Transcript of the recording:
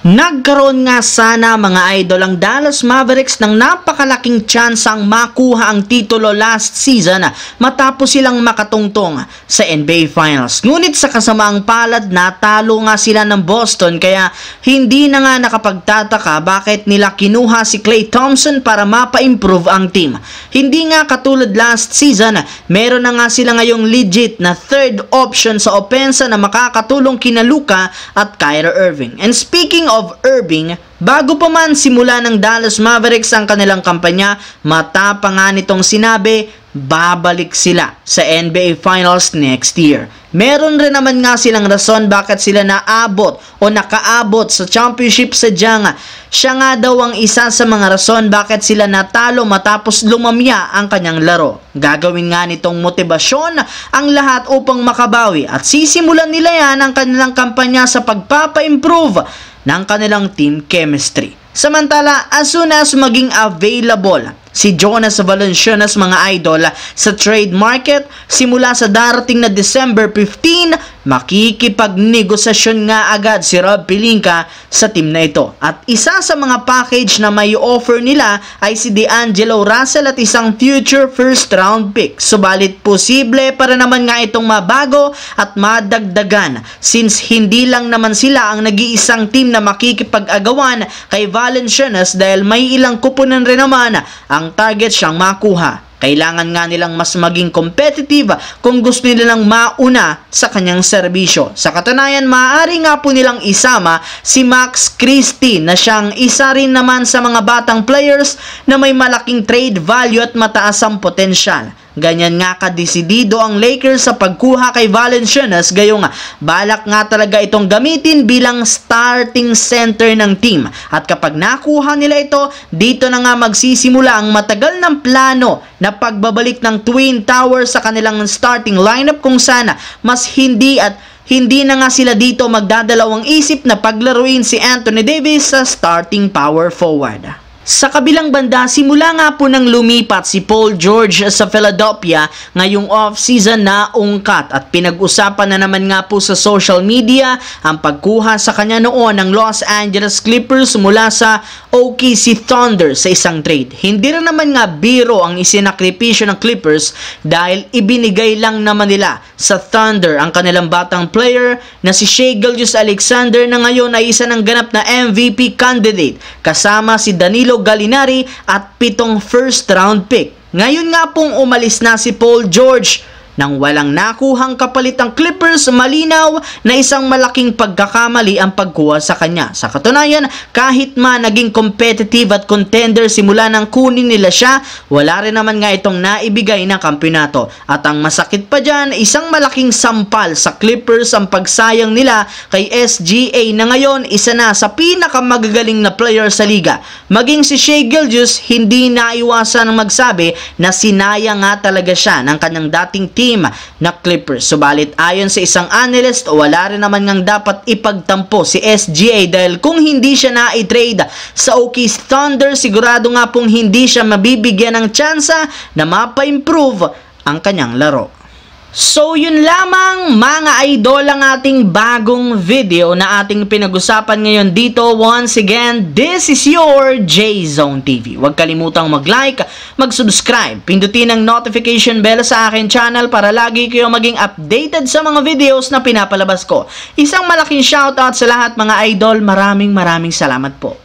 Nagkaroon nga sana mga idol ang Dallas Mavericks ng napakalaking tsansang makuha ang titulo last season matapos silang makatungtong sa NBA Finals. Ngunit sa kasamaang palad natalo nga sila ng Boston kaya hindi na nga nakapagtataka bakit nila kinuha si Klay Thompson para mapa-improve ang team. Hindi nga katulad last season, meron na nga sila ngayong legit na third option sa opensa na makakatulong kina Luka at Kyrie Irving. And speaking of Irving, bago pa man simula ng Dallas Mavericks ang kanilang kampanya, matapang nga nitong sinabi, babalik sila sa NBA Finals next year. Meron rin naman nga silang rason bakit sila naabot o nakaabot sa championship sa Janga. Siya nga daw ang isa sa mga rason bakit sila natalo matapos lumamya ang kanyang laro. Gagawin nga nitong motibasyon ang lahat upang makabawi at sisimulan nila yan ang kanilang kampanya sa pagpapa-improve ng kanilang team chemistry. Samantala, as soon as maging available si Jonas Valanciunas mga idol sa trade market, simula sa darating na December 15, makikipagnegosasyon nga agad si Rob Pelinka sa team na ito. At isa sa mga package na may offer nila ay si D'Angelo Russell at isang future first round pick. Subalit posible para naman nga itong mabago at madagdagan since hindi lang naman sila ang nag-iisang team na makikipag-agawan kay Valanciunas dahil may ilang kupunan rin naman ang target siyang makuha. Kailangan nga nilang mas maging competitive kung gusto nilang mauna sa kanyang serbisyo. Sa katunayan, maaari nga po nilang isama si Max Christie na siyang isa rin naman sa mga batang players na may malaking trade value at mataas ang potensyal. Ganyan nga kadesidido ang Lakers sa pagkuha kay Valanciunas, gayong balak nga talaga itong gamitin bilang starting center ng team. At kapag nakuha nila ito, dito na nga magsisimula ang matagal ng plano na pagbabalik ng Twin Towers sa kanilang starting lineup kung sana mas hindi na nga sila dito magdadalawang isip na paglaruin si Anthony Davis sa starting power forward. Sa kabilang banda, simula nga po nang lumipat si Paul George sa Philadelphia ngayong off-season na ungkat at pinag-usapan na naman nga po sa social media ang pagkuha sa kanya noon ng Los Angeles Clippers mula sa OKC Thunder sa isang trade. Hindi rin naman nga biro ang isinakripisyo ng Clippers dahil ibinigay lang naman nila sa Thunder ang kanilang batang player na si Shai Gilgeous-Alexander na ngayon ay isa ng ganap na MVP candidate kasama si Danilo Gallinari at 7 first round pick. Ngayon nga pong umalis na si Paul George nang walang nakuhang kapalit ang Clippers, malinaw na isang malaking pagkakamali ang pagkuha sa kanya. Sa katunayan, kahit man naging competitive at contender simula nang kunin nila siya, wala rin naman nga itong naibigay na kampeonato. At ang masakit pa dyan, isang malaking sampal sa Clippers ang pagsayang nila kay SGA na ngayon isa na sa pinakamagagaling na player sa liga. Maging si Shai Gilgeous, hindi naiwasan magsabi na sinayang nga talaga siya ng kanyang dating team na Clippers. Subalit ayon sa isang analyst, wala rin naman ngang dapat ipagtampo si SGA dahil kung hindi siya na-trade sa OKC Thunder, sigurado nga pong hindi siya mabibigyan ng tsansa na mapa-improve ang kanyang laro. So yun lamang mga idol ang ating bagong video na ating pinag-usapan ngayon dito. Once again, this is your J-Zone TV. Huwag kalimutang mag-like, mag-subscribe, pindutin ang notification bell sa akin channel para lagi kayo maging updated sa mga videos na pinapalabas ko. Isang malaking shoutout sa lahat mga idol. Maraming salamat po.